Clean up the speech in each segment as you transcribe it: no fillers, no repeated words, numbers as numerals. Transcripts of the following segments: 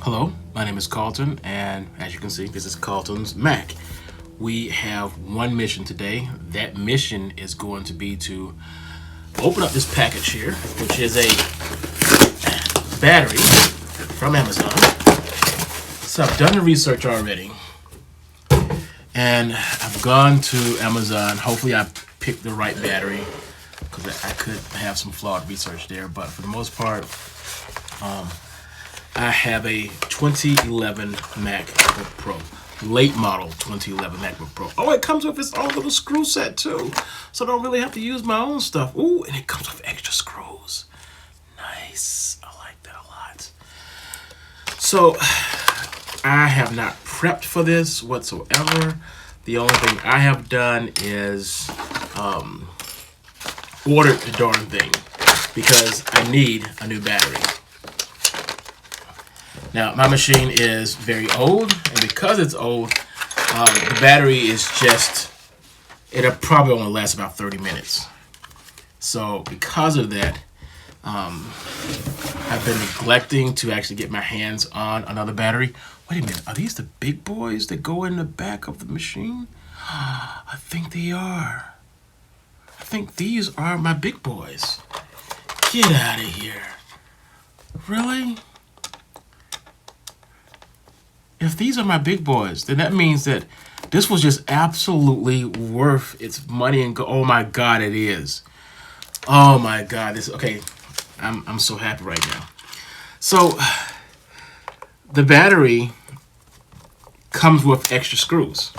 Hello, my name is Carlton, and as you can see, this is Carlton's Mac. We have one mission today. That mission is going to be to open up this package here, which is a battery from Amazon. So I've done the research already, and I've gone to Amazon. Hopefully I picked the right battery, because I could have some flawed research there, but for the most part, I have a 2011 MacBook Pro, late model 2011 MacBook Pro. Oh, it comes with its own little screw set too, so I don't really have to use my own stuff. Ooh, and it comes with extra screws. Nice, I like that a lot. So I have not prepped for this whatsoever. The only thing I have done is ordered the darn thing because I need a new battery. Now, my machine is very old, and because it's old, the battery is it'll probably only last about 30 minutes. So, because of that, I've been neglecting to actually get my hands on another battery. Wait a minute, are these the big boys that go in the back of the machine? I think they are. I think these are my big boys. Get out of here. Really? If these are my big boys, then that means that this was just absolutely worth its money and go. Oh my God, it is. Oh my God, this okay. I'm so happy right now. So the battery comes with extra screws.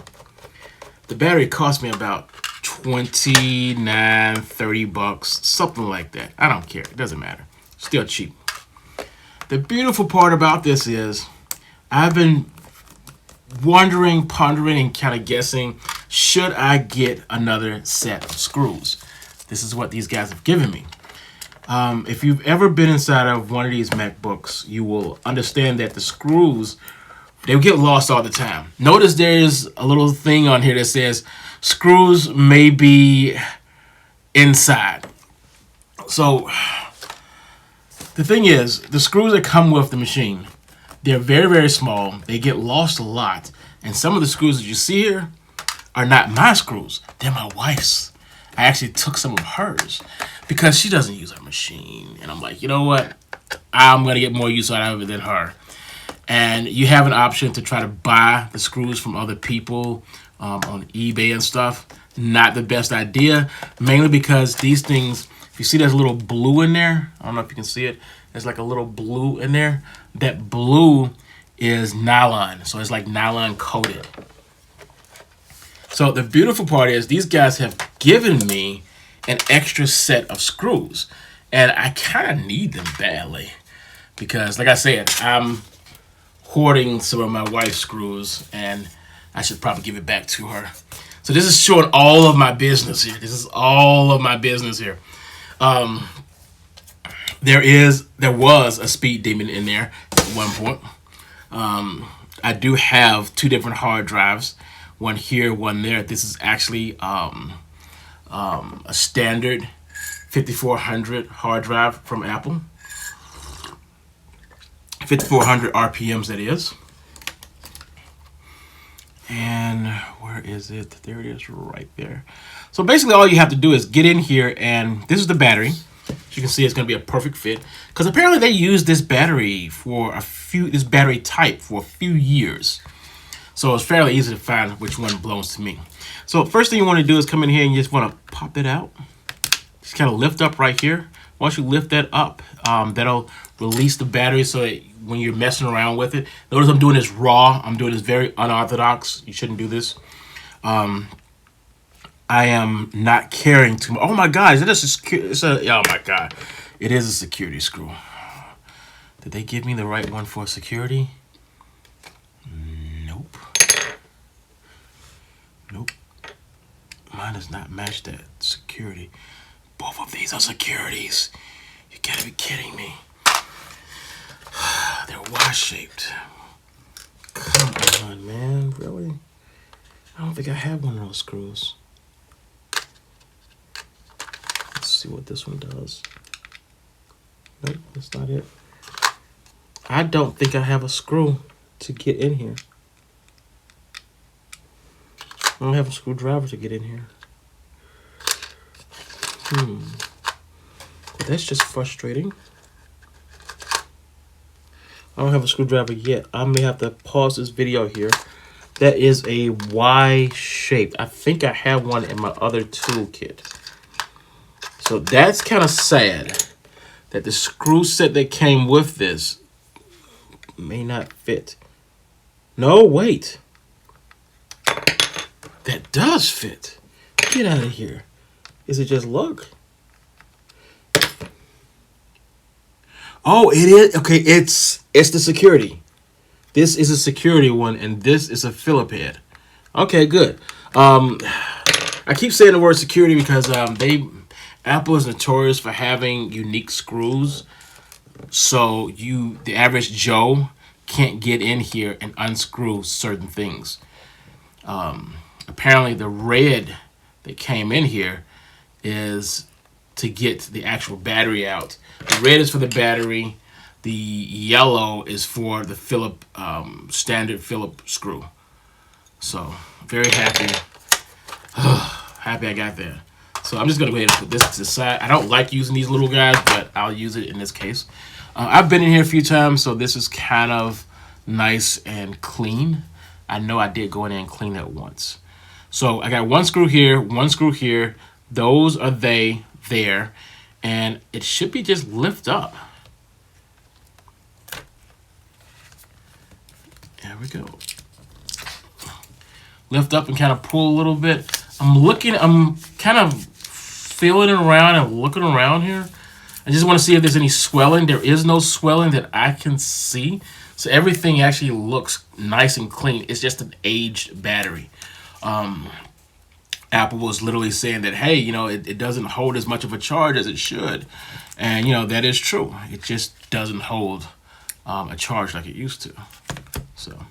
The battery cost me about $29, $30, something like that. I don't care. It doesn't matter. Still cheap. The beautiful part about this is I've been wondering, pondering, and kind of guessing, should I get another set of screws? This is what these guys have given me. If you've ever been inside of one of these MacBooks, you will understand that the screws, they get lost all the time. Notice there's a little thing on here that says screws may be inside. So the thing is, the screws that come with the machine, they're very, very small. They get lost a lot. And some of the screws that you see here are not my screws. They're my wife's. I actually took some of hers because she doesn't use her machine. And I'm like, you know what? I'm going to get more use out of it than her. And you have an option to try to buy the screws from other people on eBay and stuff. Not the best idea, mainly because these things, if you see there's a little blue in there, I don't know if you can see it. There's like a little blue in there. That blue is nylon, so it's like nylon coated. So the beautiful part is these guys have given me an extra set of screws, and I kind of need them badly because, like I said, I'm hoarding some of my wife's screws, and I should probably give it back to her. So this is showing all of my business here. This is all of my business here. There was a speed demon in there at one point. I do have two different hard drives, one here, one there. This is actually a standard 5400 hard drive from Apple. 5400 RPMs, that is. And where is it? There it is, right there. So basically all you have to do is get in here, and this is the battery. As you can see, it's going to be a perfect fit because apparently they used this battery this battery type for a few years. So it's fairly easy to find which one belongs to me. So first thing you want to do is come in here and you just want to pop it out. Just kind of lift up right here. Once you lift that up, that'll release the battery so that when you're messing around with it. Notice I'm doing this raw. I'm doing this very unorthodox. You shouldn't do this. I am not carrying too much. Oh my God, is it a security? Oh my God, it is a security screw. Did they give me the right one for security? Nope. Nope. Mine does not match that security. Both of these are securities. You gotta be kidding me. They're Y-shaped. Come on, man, really? I don't think I have one of those screws. Let's see what this one does. Nope, that's not it. I don't think I have a screw to get in here. I don't have a screwdriver to get in here. That's just frustrating. I don't have a screwdriver yet. I may have to pause this video here. That is a Y shape. I think I have one in my other toolkit. So that's kind of sad that the screw set that came with this may not fit. No, wait. That does fit. Get out of here. Is it just luck? Oh, it is. Okay, it's the security. This is a security one, and this is a Phillip head. Okay, good. I keep saying the word security because Apple is notorious for having unique screws. So the average Joe can't get in here and unscrew certain things. Apparently, the red that came in here is to get the actual battery out. The red is for the battery. The yellow is for the Phillip standard Phillip screw. So very happy. Happy I got that. So I'm just gonna go ahead and put this to the side. I don't like using these little guys, but I'll use it in this case. I've been in here a few times, so this is kind of nice and clean. I know I did go in there and clean that once. So I got one screw here, one screw here. Those are there, and it should be just lift up. There we go. Lift up and kind of pull a little bit. I'm kind of feeling around and looking around here. I just want to see if there's any swelling. There is no swelling that I can see. So everything actually looks nice and clean. It's just an aged battery. Apple was literally saying that, hey, it doesn't hold as much of a charge as it should. And, that is true. It just doesn't hold a charge like it used to. So,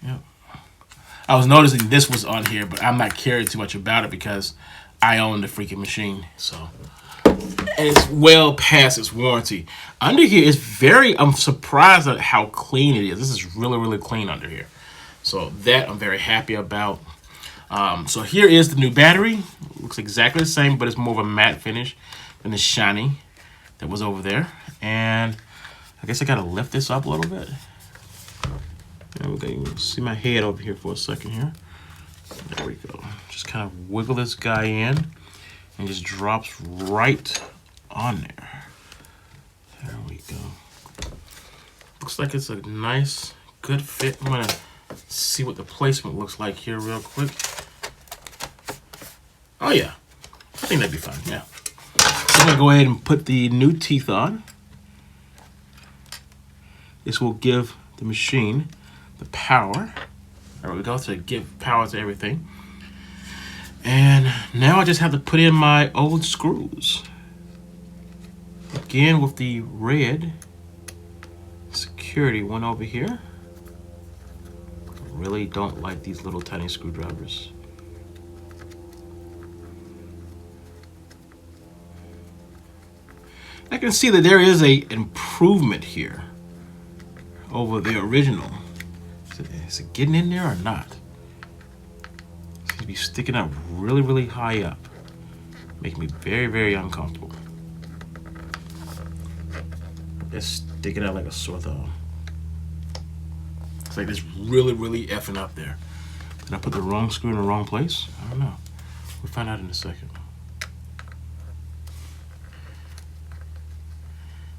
yeah. I was noticing this was on here, but I'm not caring too much about it because I own the freaking machine. So, and it's well past its warranty. Under here is I'm surprised at how clean it is. This is really, really clean under here. So that I'm very happy about. So here is the new battery. Looks exactly the same, but it's more of a matte finish than the shiny that was over there. And I guess I gotta lift this up a little bit. There we go. You can see my head over here for a second here. There we go. Just kind of wiggle this guy in and just drops right on there. There we go. Looks like it's a nice, good fit. I'm gonna see what the placement looks like here real quick. Oh yeah, I think that'd be fine, yeah. So I'm gonna go ahead and put the new teeth on. This will give the machine the power. There we go, to give power to everything. And now I just have to put in my old screws. Again with the red security one over here. Really don't like these little tiny screwdrivers. I can see that there is an improvement here over the original. Is it getting in there or not? It seems to be sticking up really, really high up. Making me very, very uncomfortable. It's sticking out like a sore thumb. It's like it's really, really effing up there. Did I put the wrong screw in the wrong place? I don't know. We'll find out in a second.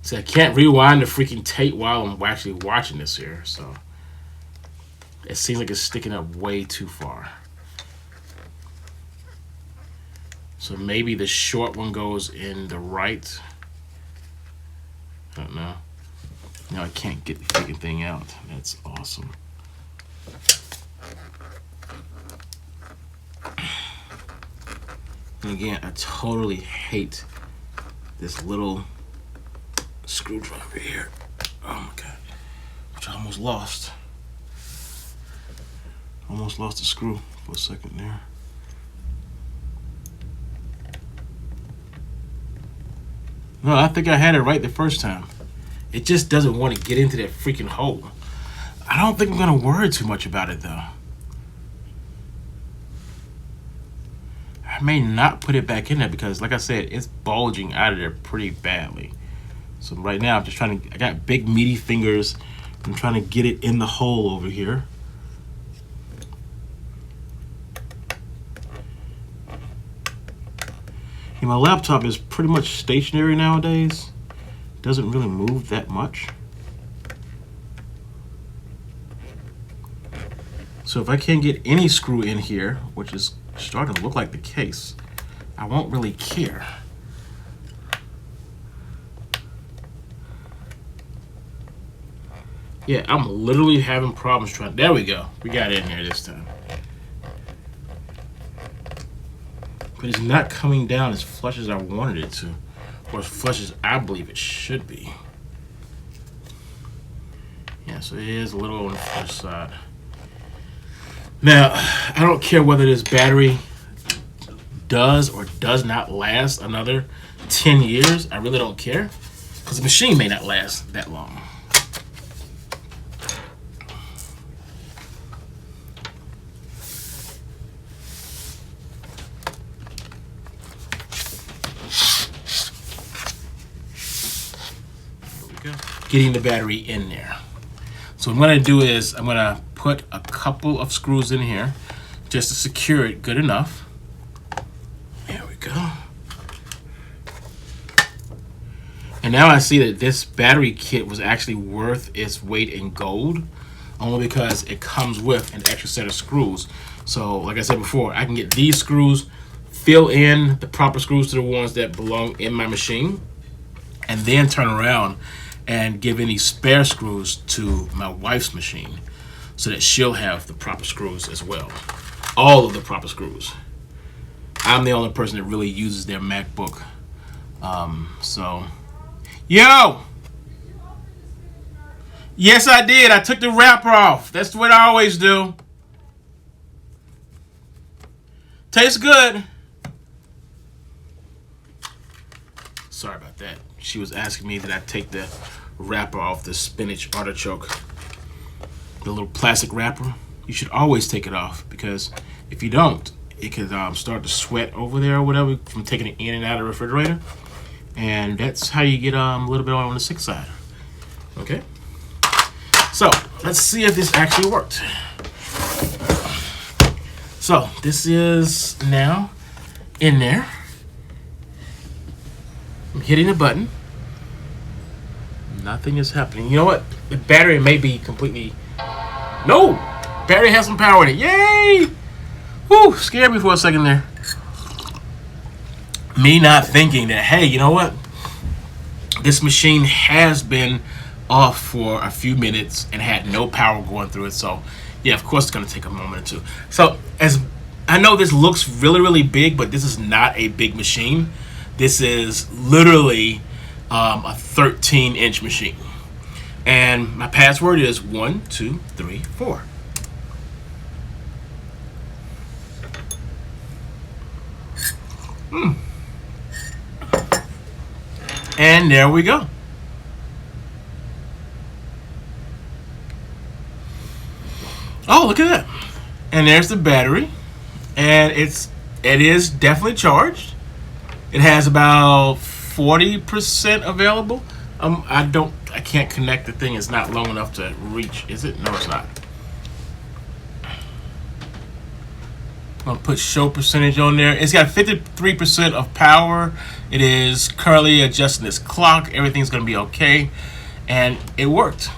See, I can't rewind the freaking tape while I'm actually watching this here, so it seems like it's sticking up way too far. So maybe the short one goes in the right. I don't know. Now I can't get the freaking thing out. That's awesome. And again, I totally hate this little screwdriver here. Oh my god. Which I almost lost. Almost lost the screw for a second there. No, I think I had it right the first time. It just doesn't want to get into that freaking hole. I don't think I'm going to worry too much about it, though. I may not put it back in there because, like I said, it's bulging out of there pretty badly. So right now, I'm just trying to, I got big meaty fingers. I'm trying to get it in the hole over here. And my laptop is pretty much stationary nowadays. Doesn't really move that much. So if I can't get any screw in here, which is starting to look like the case, I won't really care. Yeah, I'm literally having problems trying. There we go. We got it in there this time. But it's not coming down as flush as I wanted it to, or as flush as I believe it should be. Yeah, so it is a little on the flush side. Now, I don't care whether this battery does or does not last another 10 years. I really don't care, because the machine may not last that long. Getting the battery in there. So what I'm going to do is I'm going to put a couple of screws in here just to secure it good enough. There we go. And now I see that this battery kit was actually worth its weight in gold, only because it comes with an extra set of screws. So like I said before, I can get these screws, fill in the proper screws to the ones that belong in my machine, and then turn around and give any spare screws to my wife's machine so that she'll have the proper screws as well. All of the proper screws. I'm the only person that really uses their MacBook. So, yo! Yes, I did. I took the wrapper off. That's what I always do. Tastes good. Sorry about that. She was asking me that I take the wrapper off the spinach artichoke. The little plastic wrapper. You should always take it off, because if you don't, it can start to sweat over there or whatever from taking it in and out of the refrigerator. And that's how you get a little bit on the sick side. Okay? So, let's see if this actually worked. So, this is now in there. I'm hitting the button. Nothing is happening. You know what? The battery may be completely... No! Battery has some power in it. Yay! Whew! Scared me for a second there. Me not thinking that, hey, you know what? This machine has been off for a few minutes and had no power going through it. So, yeah, of course it's going to take a moment or two. So, as I know this looks really, really big, but this is not a big machine. This is literally a 13-inch machine. And my password is 1, 2, 3, 4. And there we go. Oh, look at that. And there's the battery. And it is definitely charged. It has about 40% available. I can't connect the thing. It's not long enough to reach. Is it? No, it's not. I'm gonna put show percentage on there. It's got 53% of power. It is currently adjusting this clock. Everything's gonna be okay, and it worked.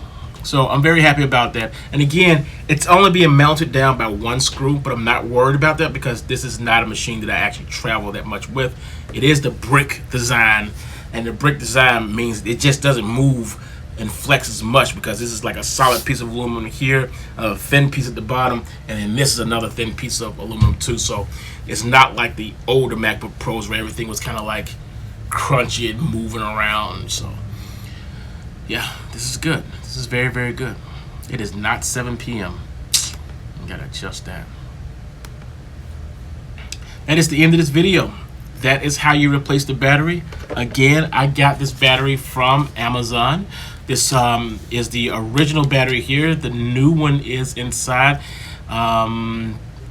So I'm very happy about that. And again, it's only being mounted down by one screw, but I'm not worried about that because this is not a machine that I actually travel that much with. It is the brick design, and the brick design means it just doesn't move and flex as much because this is like a solid piece of aluminum here, a thin piece at the bottom, and then this is another thin piece of aluminum too. So it's not like the older MacBook Pros where everything was kind of like crunchy and moving around. So yeah, this is good. This is very, very good. It is not 7 p.m. I gotta adjust that. That is the end of this video. that is how you replace the battery. Again, I got this battery from Amazon. This is the original battery here. The new one is inside.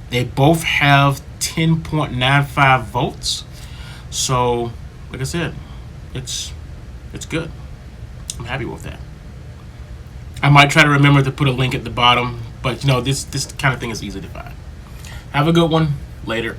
They both have 10.95 volts. So, like I said, it's good. I'm happy with that. I might try to remember to put a link at the bottom, but this kind of thing is easy to find. Have a good one. Later.